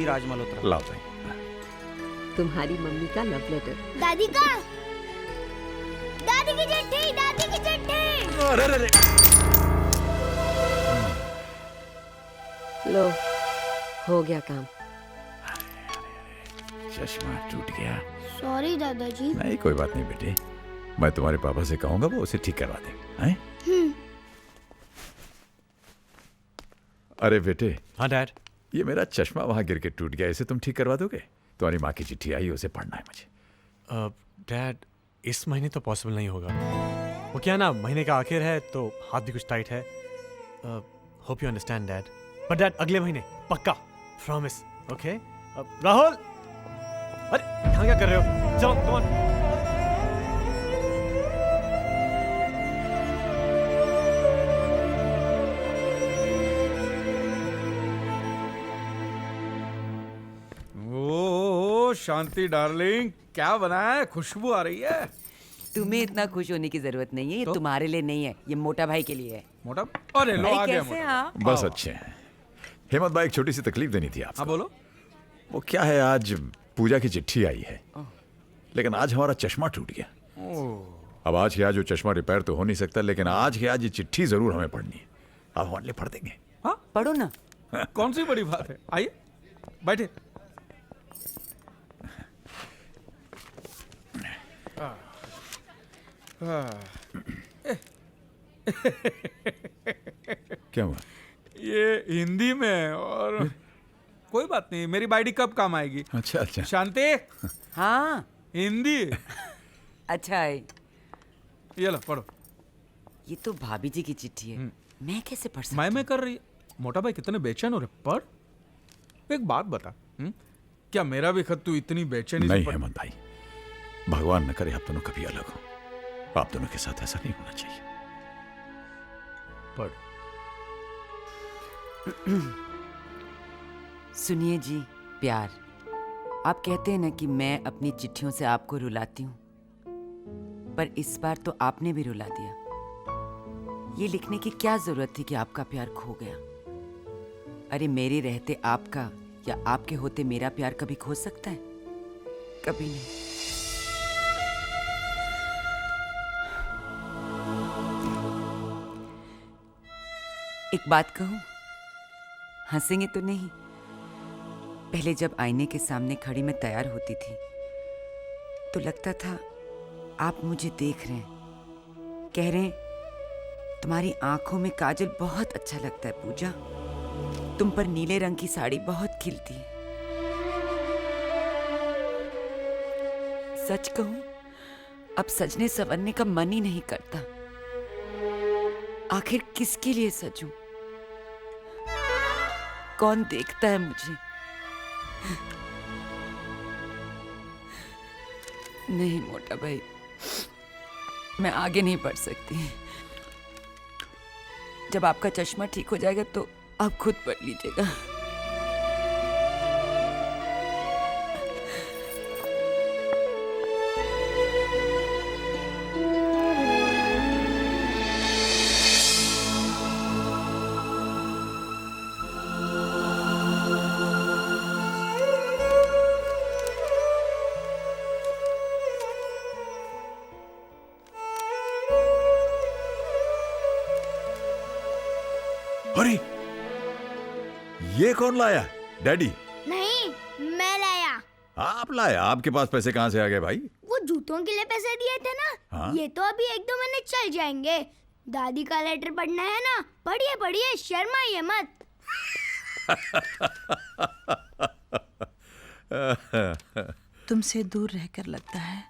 राज मल्होत्रा। लाओ भाई। तुम्हारी मम्मी का लव लेटर। दादी का, दादी की चिट्ठी, दादी की चिट्ठी। अरे अरे अरे। लो, हो गया काम। चश्मा टूट गया। सॉरी दादाजी। नहीं कोई बात नहीं बेटे, मैं तुम्हारे पापा से कहूंगा वो उसे ठीक करवा देंगे। हैं? अरे बेटे। हाँ डैड। ये मेरा चश्मा वहां गिर के टूट गया, इसे तुम ठीक करवा दोगे? तुम्हारी माँ की चिट्ठी आई, उसे पढ़ना है मुझे। डैड इस महीने तो पॉसिबल नहीं होगा। वो क्या ना, महीने का आखिर है तो हाथ भी कुछ टाइट है। Hope you understand dad. But dad अगले महीने पक्का, प्रॉमिस। ओके राहुल, अरे यहाँ क्या कर रहे हो? चलो कम ऑन। शांति डार्लिंग, क्या बनाया है? खुशबू आ रही है। तुम्हें इतना खुश होने की जरूरत नहीं है, ये तुम्हारे लिए नहीं है, ये मोटा भाई के लिए है। मोटा? अरे लो, आ गया मोटा। बस अच्छे हैं। हेमंत भाई, एक छोटी सी तकलीफ देनी थी आपको। हाँ बोलो। वो क्या है, आज पूजा की चिट्ठी आई है, लेकिन आज हमारा चश्मा टूट गया। अब आज के आज वो चश्मा रिपेयर तो हो नहीं सकता, लेकिन आज के आज ये चिट्ठी जरूर हमें पढ़नी है। आप हमारे लिए पढ़ देंगे? हाँ पढ़ो ना। कौन सी बड़ी बात है, आइए बैठे। क्या हुआ? ये हिंदी में, और कोई बात नहीं, मेरी बाइडी कब काम आएगी। अच्छा अच्छा। शांति। हाँ हिंदी। अच्छा है। ये लो पढ़ो। ये तो भाभी जी की चिट्ठी है, मैं कैसे पढ़ सकती? मैं कर रही है। मोटा भाई कितने बेचैन हो रहे, पढ़। एक बात बता, क्या मेरा भी खत तू इतनी बेचैनी से नहीं पढ़? हेमंत भाई, भगवान न करे आप दोनों कभी अलग हो। आप दोनों के साथ ऐसा नहीं होना चाहिए। पढ़। सुनिए जी, प्यार। आप कहते हैं ना कि मैं अपनी चिट्ठियों से आपको रुलाती हूँ, पर इस बार तो आपने भी रुला दिया। ये लिखने की क्या जरूरत थी कि आपका प्यार खो गया? अरे मेरे रहते आपका या आपके होते मेरा प्यार कभी खो सकता है? कभी नहीं। एक बात कहूं, हंसेंगे तो नहीं? पहले जब आईने के सामने खड़ी मैं तैयार होती थी तो लगता था आप मुझे देख रहे हैं, कह रहे हैं तुम्हारी आंखों में काजल बहुत अच्छा लगता है पूजा, तुम पर नीले रंग की साड़ी बहुत खिलती है। सच कहूं, अब सजने संवरने का मन ही नहीं करता। आखिर किसके लिए सजूं? कौन देखता है मुझे? नहीं मोटा भाई, मैं आगे नहीं बढ़ सकती। जब आपका चश्मा ठीक हो जाएगा तो आप खुद पढ़ लीजिएगा। अरे ये कौन लाया? डैडी? नहीं, मैं लाया। आप लाया? आपके पास पैसे कहां से आ गए भाई? वो जूतों के लिए पैसे दिए थे ना। हाँ? ये तो अभी 1-2 महीने चल जाएंगे। दादी का लेटर पढ़ना है ना, पढ़िए पढ़िए, शर्माइए मत। तुमसे दूर रहकर लगता है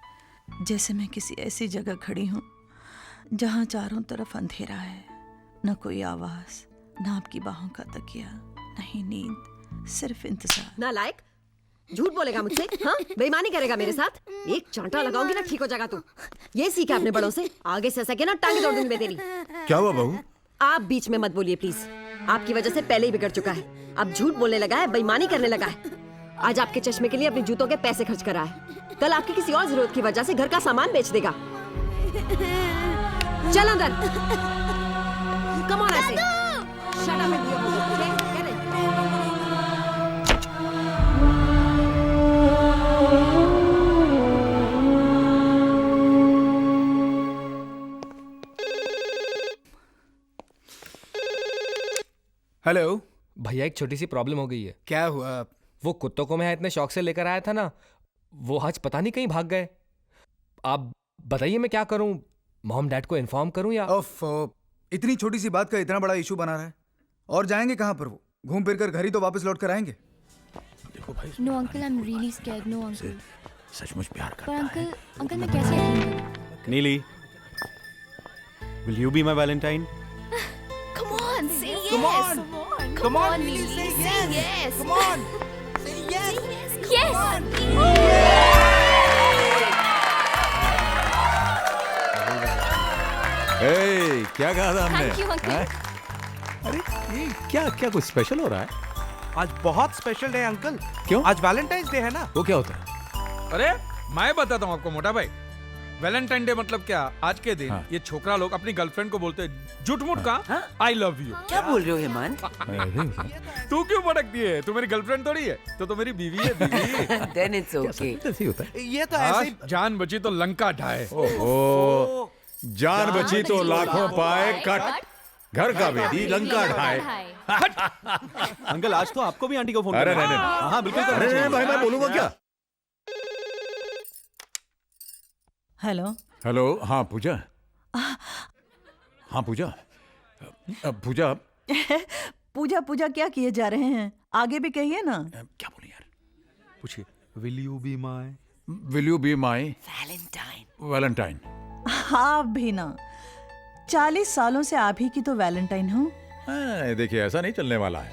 जैसे मैं किसी ऐसी जगह खड़ी हूँ जहाँ चारों तरफ अंधेरा है, न कोई आवाज, न आपकी बाहों का तकिया, नहीं नींद, सिर्फ इंतजार। नालायक, झूठ बोलेगा मुझसे? हाँ, बेईमानी करेगा मेरे साथ? एक चांटा लगाऊंगी ना, ठीक हो जाएगा तू। ये सीखा अपने बड़ों से, आगे से सके ना टांगे तोड़ दूंगी मैं तेरी। क्या हुआ बहू? आप बीच में मत बोलिए प्लीज। आपकी वजह से पहले ही बिगड़ चुका है, अब झूठ बोलने लगा है, बेईमानी करने लगा है। आज आपके चश्मे के लिए अपने जूतों के पैसे खर्च करा है, कल आपकी किसी और जरूरत की वजह से घर का सामान बेच देगा। चल अंदर। कम ऑन ऐसे। Shut up and hello. भैया एक छोटी सी प्रॉब्लम हो गई है। क्या हुआ? वो कुत्तों को मैं यहाँ इतने शौक से लेकर आया था ना, वो आज पता नहीं कहीं भाग गए। आप बताइए मैं क्या करूं? मॉम डैड को इन्फॉर्म करूं या? ओफ, इतनी छोटी सी बात का इतना बड़ा इशू बना रहा है। और जाएंगे कहाँ पर वो? घूम फिर कर घर ही तो वापस लौट कर आएंगे। देखो भाई, no uncle, I am really scared. No uncle. सचमुच प्यार पर करता है। अंकल मैं कैसे यकीन करूं? नीली, will you be my Valentine? Come on, say yes. Come on. Come on, Lily, Lily, say say yes. yes. Come on. Say yes. Yes. ए, क्या कहा था हमने? Thank you, uncle. हैं? अरे ये क्या क्या कुछ स्पेशल हो रहा है? आज बहुत स्पेशल डे है अंकल। क्यों? आज वैलेंटाइंस डे है ना। वो क्या होता है? अरे मैं बताता हूँ आपको मोटा भाई, वैलेंटाइन डे मतलब क्या? आज के दिन हाँ। ये छोकरा लोग अपनी गर्लफ्रेंड को बोलते हैं झूठ मूठ का आई लव यू। क्या बोल रहे हो हेमंत? तू क्यों भड़कती है? तू मेरी गर्लफ्रेंड थोड़ी है, तो मेरी बीवी है, बीवी। Then it's okay. ऐसे ही होता है। ये तो ऐसे ही। आज जान बची तो लंका ढाए। ओहो, जान बची तो लाखों पाए कट, घर का बेदी लंका ढाए। अंकल आज तो आपको भी आंटी को फोन अरे करना है। नहीं, हाँ बिल्कुल अरे करना नहीं चाहिए। भाई, मैं बोलूंगा क्या? हेलो। हेलो, हाँ पूजा। हाँ पूजा, पूजा पूजा पूजा क्या किए जा रहे हैं? आगे भी कहिए ना। क्या बोले यार? पूछिए, will you be my? Will you be my Valentine. Valentine? आप भी ना, 40 सालों से आप ही की तो वैलेंटाइन हूँ। देखिए ऐसा नहीं चलने वाला है।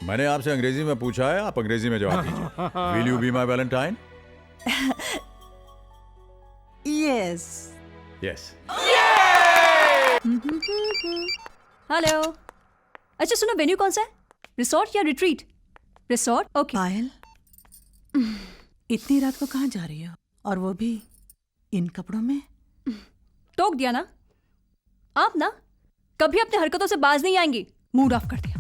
मैंने आपसे अंग्रेजी में पूछा है, आप अंग्रेजी में जवाब दीजिए। Will you be my Valentine? Yes. Yes. Hello. अच्छा सुनो, वेन्यू कौन सा है? रिसोर्ट या रिट्रीट? Resort, okay. पायल, इतनी रात को कहाँ जा रही हो? और वो भी इन कपड़ों में? टोक दिया ना आप, ना कभी अपने हरकतों से बाज नहीं आएंगी। मूड ऑफ कर दिया।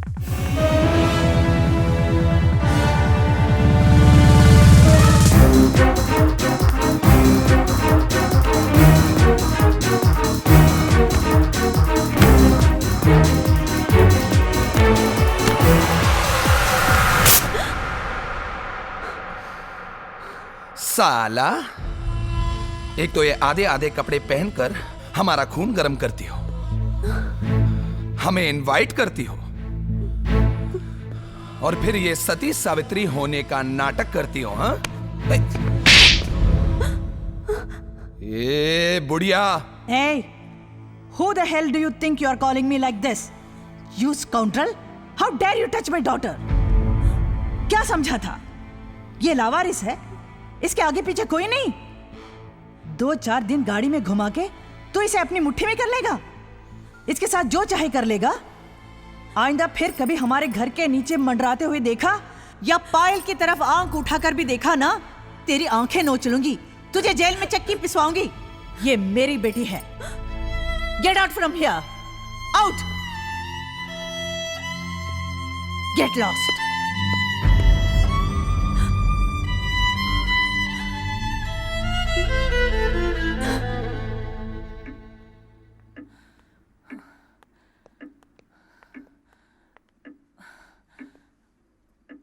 साला, एक तो ये आधे आधे कपड़े पहनकर हमारा खून गर्म करती हो, हमें इनवाइट करती हो, और फिर ये सती सावित्री होने का नाटक करती हो। हाँ, ये बुढ़िया। Hey, who the hell do you think you are calling me like this? You scoundrel! How dare you touch my daughter? क्या समझा था? ये लावारिस है, इसके आगे पीछे कोई नहीं। 2-4 दिन गाड़ी में घुमा के तो इसे अपनी मुट्ठी में कर लेगा, इसके साथ जो चाहे कर लेगा। आइंदा फिर कभी हमारे घर के नीचे मंडराते हुए देखा या पायल की तरफ आंख उठाकर भी देखा ना, तेरी आंखें नोच लूंगी, तुझे जेल में चक्की पिसवाऊंगी। ये मेरी बेटी है। Get out from here, out, get lost.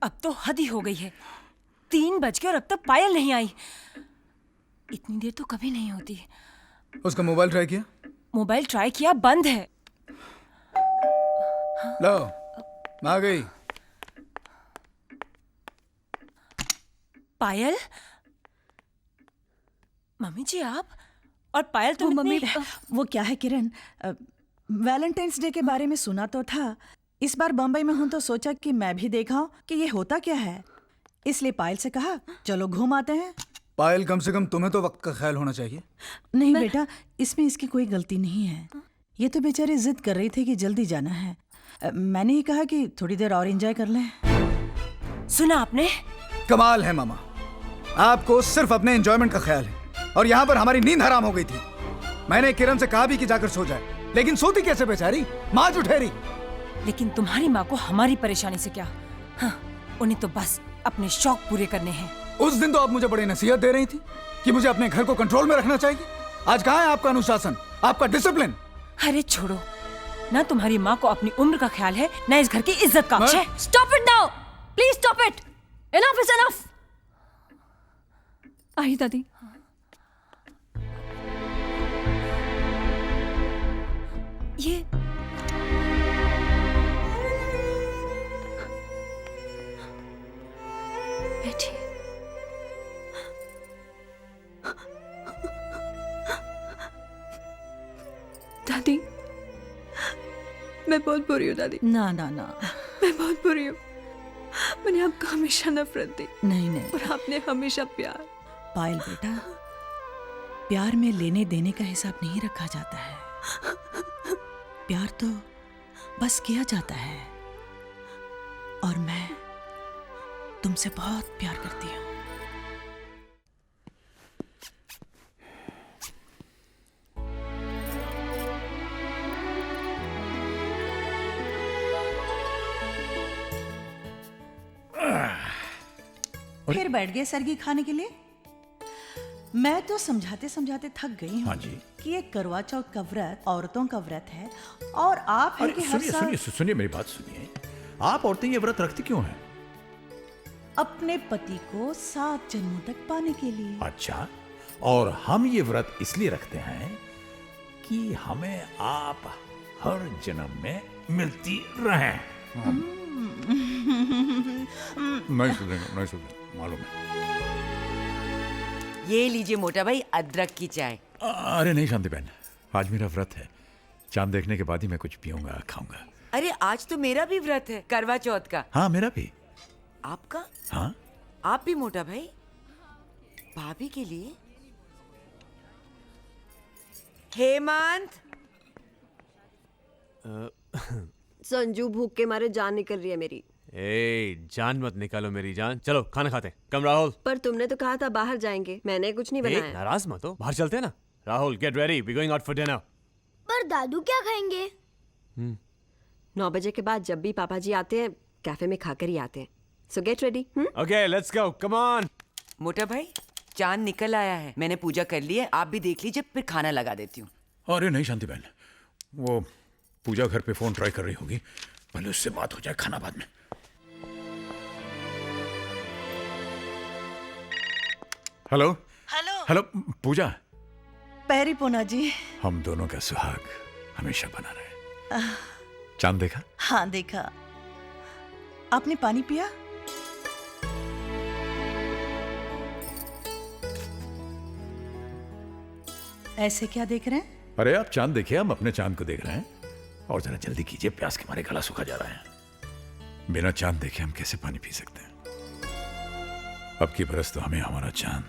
अब तो हद ही हो गई है। 3 बज गए और अब तक पायल नहीं आई। इतनी देर तो कभी नहीं होती। उसका मोबाइल ट्राई किया? मोबाइल ट्राई किया, बंद है। लो, आ गई। पायल, मम्मी जी आप और पायल तो मम्मी, वो क्या है किरण, वैलेंटाइंस डे के बारे में सुना तो था। इस बार बम्बई में हूं तो सोचा कि मैं भी देखाऊं कि ये होता क्या है, इसलिए पायल से कहा चलो घूम आते हैं। पायल, कम से कम तुम्हें तो वक्त का ख्याल होना चाहिए। नहीं बेटा, इसमें इसकी कोई गलती नहीं है। ये तो बेचारी जिद कर रही थी कि जल्दी जाना है। मैंने ही कहा कि थोड़ी देर और एंजॉय कर लें। सुना आपने? कमाल है मामा, आपको सिर्फ अपने एंजॉयमेंट का ख्याल है और यहाँ पर हमारी नींद हराम हो गई थी। मैंने किरण से कहा भी कि जाकर सो जाए, लेकिन सोती कैसे बेचारी, माँ जुठेरी। लेकिन तुम्हारी माँ को हमारी परेशानी से क्या? हाँ, उन्हें तो बस अपने शौक पूरे करने हैं। उस दिन तो आप मुझे बड़ी नसीहत दे रही थी कि मुझे अपने घर को कंट्रोल में रखना चाहिए। आज कहाँ है आपका अनुशासन, आपका डिसिप्लिन? अरे छोड़ो, ना तुम्हारी माँ को अपनी उम्र का ख्याल है, ना इस घर की इज्जत का। Stop it now, please stop it. Enough is enough. आई दादी। ये बैठिए। दादी, मैं बहुत बुरी हूँ दादी। ना ना ना, मैं बहुत बुरी हूँ। मैंने आपको हमेशा नफरत दी नहीं नहीं। और आपने हमेशा प्यार। पायल बेटा, प्यार में लेने देने का हिसाब नहीं रखा जाता है। प्यार तो बस किया जाता है। और मैं तुमसे बहुत प्यार करती हूँ। फिर बैठ गए सरगी खाने के लिए? मैं तो समझाते समझाते थक गई हूँ। हाँ जी। कि ये करवा चौथ का व्रत औरतों का व्रत है और आप हैं कि हर सुनिए साल सुनिए सुनिए मेरी बात सुनिए। आप औरतें ये व्रत रखती क्यों हैं? अपने पति को 7 जन्मों तक पाने के लिए। अच्छा, और हम ये व्रत इसलिए रखते हैं कि हमें आप हर जन्म में मिलती रहें। नहीं सुनेंगे मालूम है। ये लीजिए मोटा भाई, अदरक की चाय। अरे नहीं शांति बहन, आज मेरा व्रत है। चांद देखने के बाद ही मैं कुछ पीऊंगा खाऊंगा। अरे आज तो मेरा भी व्रत है, करवा चौथ का। हाँ मेरा भी। आपका? हाँ आप भी मोटा भाई? भाभी के लिए? हेमंत। संजू, भूख के मारे जान निकल रही है मेरी। ए, जान मत निकालो मेरी जान। चलो खाना खाते हैं। कम राहुल। पर तुमने तो कहा था बाहर जाएंगे, मैंने कुछ नहीं बनाया। नाराज मत हो, बाहर चलते हैं ना। Rahul get ready, we going out for dinner. पर दादू क्या खाएंगे? 9 बजे के बाद जब भी पापा जी आते हैं कैफे में खाकर ही आते हैं। सो get ready. Okay let's go, come on. मोटा भाई, चांद निकल आया है। मैंने पूजा कर ली है, आप भी देख लीजिए, फिर खाना लगा देती हूँ। अरे नहीं शांति बहन, वो पूजा घर पे फोन ट्राई कर रही होगी, पहले उससे बात हो जाए, खाना बाद में। हेलो हेलो हेलो पूजा। पैरी पोना जी। हम दोनों का सुहाग हमेशा बना रहे। चांद देखा? हाँ देखा। आपने पानी पिया? ऐसे क्या देख रहे हैं? अरे आप चांद देखिए, हम अपने चांद को देख रहे हैं। और जरा जल्दी कीजिए, प्यास के मारे गला सूखा जा रहा है। बिना चांद देखे हम कैसे पानी पी सकते हैं? अब की बरस तो हमें हमारा चांद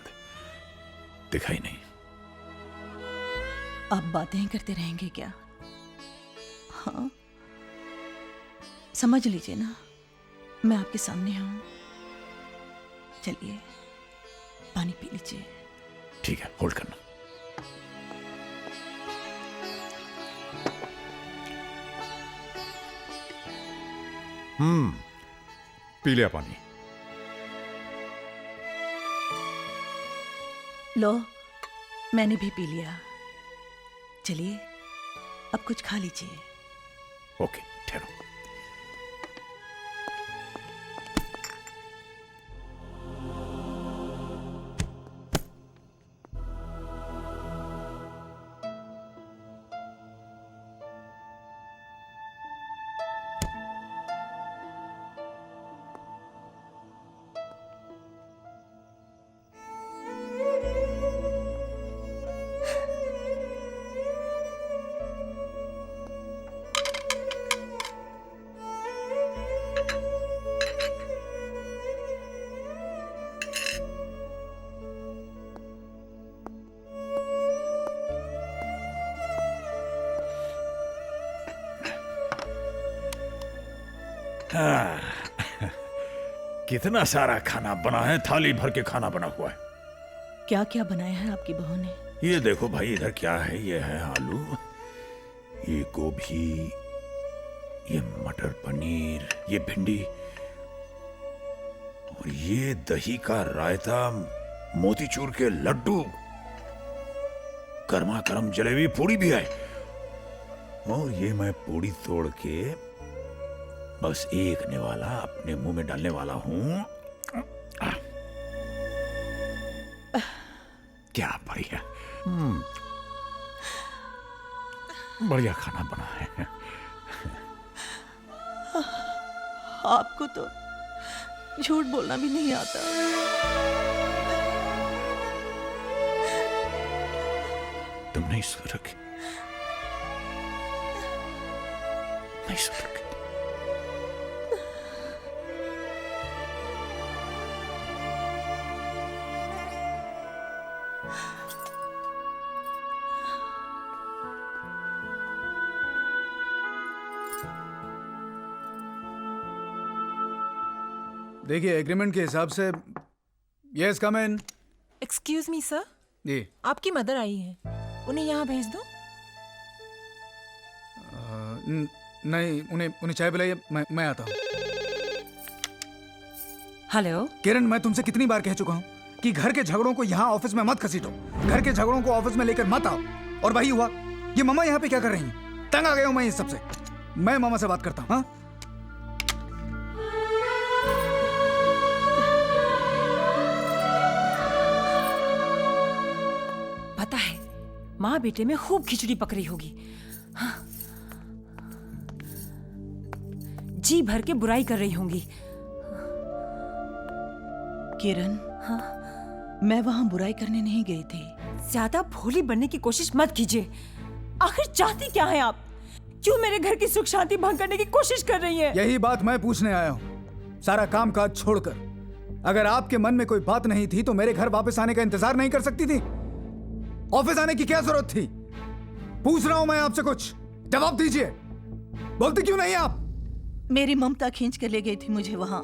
दिखाई नहीं। आप बातें करते रहेंगे क्या? हाँ, समझ लीजिए ना, मैं आपके सामने हूं। चलिए पानी पी लीजिए। ठीक है, होल्ड करना। पी लिया पानी। लो, मैंने भी पी लिया। चलिए अब कुछ खा लीजिए। ओके, ठहरो। कितना सारा खाना बना है, थाली भर के खाना बना हुआ है। क्या क्या बनाया है आपकी बहू ने? ये देखो भाई, इधर क्या है? ये है आलू, ये गोभी, ये मटर पनीर, ये भिंडी, और ये दही का रायता, मोतीचूर के लड्डू, गर्मा गर्म जलेबी पूड़ी भी है, और ये मैं पूड़ी तोड़ के बस एक निवाला अपने मुंह में डालने वाला हूं। क्या बढ़िया, बढ़िया खाना बना है। आपको तो झूठ बोलना भी नहीं आता। तुम नहीं सुधरोगे, नहीं सुधरोगे। देखिए एग्रीमेंट के हिसाब से यस कम इन। एक्सक्यूज मी सर, जी आपकी मदर आई हैं, उन्हें यहाँ भेज दो। नहीं, उन्हें चाय पिलाइए, मैं आता हूँ। हेलो किरण, मैं तुमसे कितनी बार कह चुका हूँ कि घर के झगड़ों को यहाँ ऑफिस में मत घसीटो, घर के झगड़ों को ऑफिस में लेकर मत आओ। और वही हुआ। ये मामा यहाँ पे क्या कर रही हैं? तंग आ गया हूँ मैं इस सबसे। मैं मामा से बात करता हूँ। हाँ, पता है माँ बेटे में खूब खिचड़ी पक रही होगी। हाँ। जी भर के बुराई कर रही होंगी। किरण, हाँ? मैं वहां बुराई करने नहीं गई थी। ज्यादा भोली बनने की कोशिश मत कीजिए। आखिर चाहती क्या है आप? क्यों मेरे घर की सुख शांति भंग करने की कोशिश कर रही है? यही बात मैं पूछने आया हूँ। सारा काम काज छोड़कर अगर आपके मन में कोई बात नहीं थी तो मेरे घर वापस आने का इंतजार नहीं कर सकती थी? ऑफिस आने की क्या जरूरत थी? पूछ रहा हूं मैं आपसे, कुछ जवाब दीजिए। बोलती क्यों नहीं आप? मेरी ममता खींच कर ले गई थी मुझे वहां।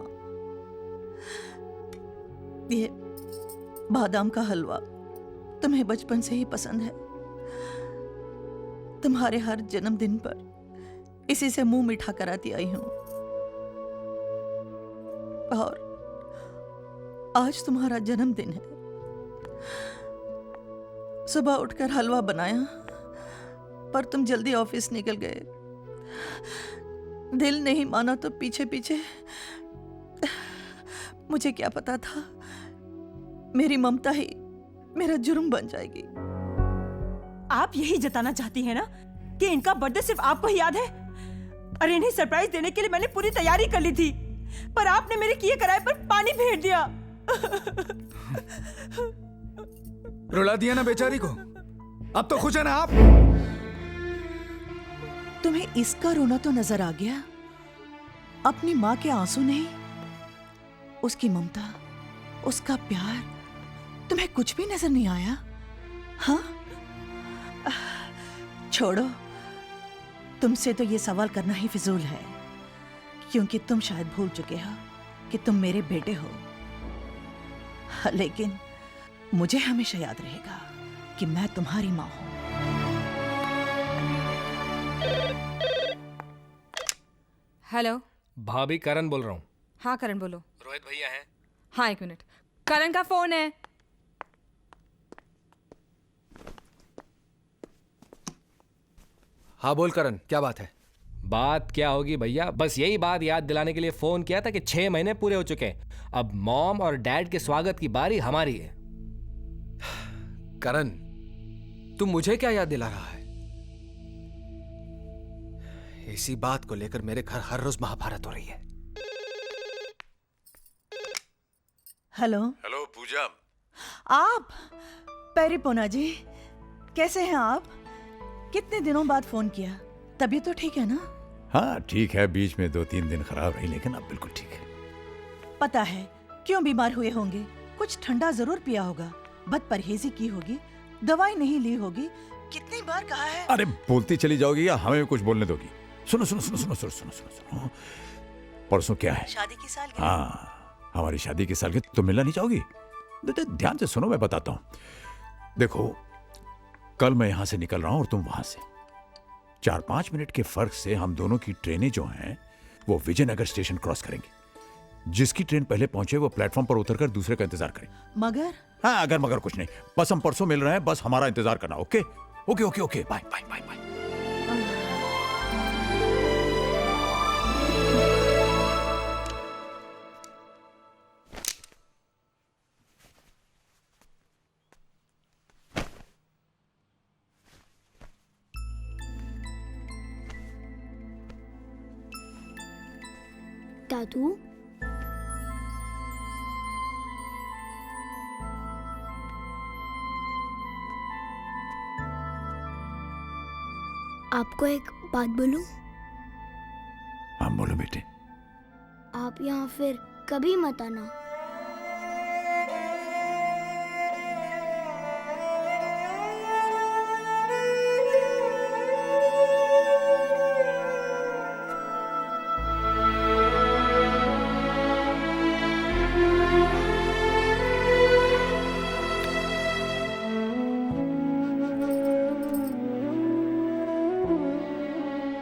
ये बादाम का हलवा तुम्हें बचपन से ही पसंद है। तुम्हारे हर जन्मदिन पर इसी से मुंह मीठा कराती आई हूं। और आज तुम्हारा जन्मदिन है। सुबह उठकर हलवा बनाया, पर तुम जल्दी ऑफिस निकल गए। दिल नहीं माना तो पीछे पीछे। मुझे क्या पता था मेरी ममता ही मेरा जुर्म बन जाएगी। आप यही जताना चाहती हैं ना कि इनका बर्थडे सिर्फ आपको ही याद है? अरे इन्हें सरप्राइज देने के लिए मैंने पूरी तैयारी कर ली थी, पर आपने मेरे किए कराए पर पानी फेर दिया। रुला दिया ना बेचारी को। अब तो खुश है ना आप? तुम्हें इसका रोना तो नजर आ गया, अपनी माँ के आंसू नहीं। उसकी ममता, उसका प्यार तुम्हें कुछ भी नजर नहीं आया? हाँ, छोड़ो, तुमसे तो ये सवाल करना ही फिजूल है, क्योंकि तुम शायद भूल चुके हो कि तुम मेरे बेटे हो। लेकिन मुझे हमेशा याद रहेगा कि मैं तुम्हारी माँ हूं। हेलो भाभी, करण बोल रहा हूँ। हाँ करण बोलो। रोहित भैया हैं? हाँ एक मिनट, करण का फोन है। हाँ बोल करण, क्या बात है? बात क्या होगी भैया, बस यही बात याद दिलाने के लिए फोन किया था कि 6 महीने पूरे हो चुके हैं। अब मॉम और डैड के स्वागत की बारी हमारी है। करण, तुम मुझे क्या याद दिला रहा है? इसी बात को लेकर मेरे घर हर रोज महाभारत हो रही है। हेलो हेलो पूजा। आप? पेरिपोना जी, कैसे हैं आप? कितने दिनों बाद फोन किया। तबीयत तो ठीक है ना? हाँ ठीक है, बीच में 2-3 दिन खराब रही, लेकिन अब बिल्कुल ठीक है। पता है क्यों बीमार हुए होंगे? कुछ ठंडा जरूर पिया होगा, बद परहेजी की होगी, दवाई नहीं ली होगी। कितनी बार कहा है? अरे बोलती चली जाओगी या हमें भी कुछ बोलने दोगी? सुनो सुनो सुनो सुनो सुनो सुनो सुनो सुनो। परसों क्या है? शादी की सालगिरह। हाँ, हमारी शादी की सालगिरह। तुम मिलना नहीं चाहोगी? ध्यान से सुनो, मैं बताता हूँ। देखो, कल मैं यहां से निकल रहा हूं और तुम वहां से। 4-5 मिनट के फर्क से हम दोनों की ट्रेनें जो हैं वो विजयनगर स्टेशन क्रॉस करेंगी। जिसकी ट्रेन पहले पहुंचे वो प्लेटफॉर्म पर उतरकर दूसरे का इंतजार करे। मगर? हाँ, अगर मगर कुछ नहीं, बस हम परसों मिल रहे हैं, बस हमारा इंतजार करना। Okay okay okay okay, bye bye bye bye. था तू? आपको एक बात बोलूं? हाँ बोलो बेटे। आप यहाँ फिर कभी मत आना।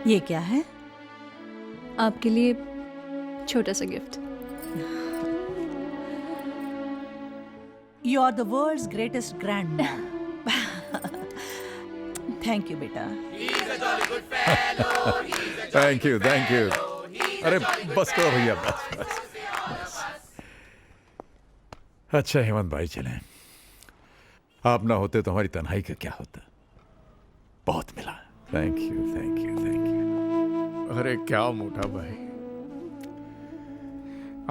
ये क्या है? आपके लिए छोटा सा gift. You are the world's greatest grand man. Thank you बेटा। Thank you thank you. अरे बस करो भैया, बस बस। अच्छा हेमंत भाई चलें। आप ना होते तो हमारी तन्हाई का क्या होता। बहुत मिला। Thank you thank you thank you. अरे क्या मोटा भाई,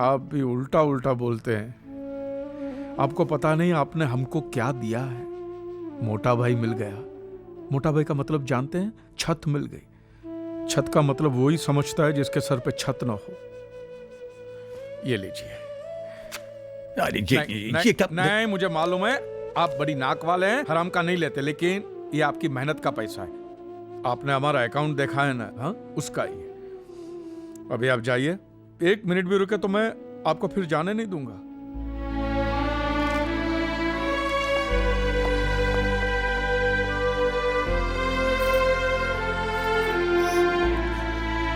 आप भी उल्टा उल्टा बोलते हैं। आपको पता नहीं आपने हमको क्या दिया है। मोटा भाई मिल गया। मोटा भाई का मतलब जानते हैं? छत मिल गई। छत का मतलब वही समझता है जिसके सर पे छत ना हो। ये लीजिए। ये कब? नहीं मुझे मालूम है आप बड़ी नाक वाले हैं, हराम का नहीं लेते, लेकिन ये आपकी मेहनत का पैसा है। आपने हमारा अकाउंट देखा है ना? हाँ उसका ही है। अभी आप जाइए, 1 मिनट भी रुके तो मैं आपको फिर जाने नहीं दूंगा।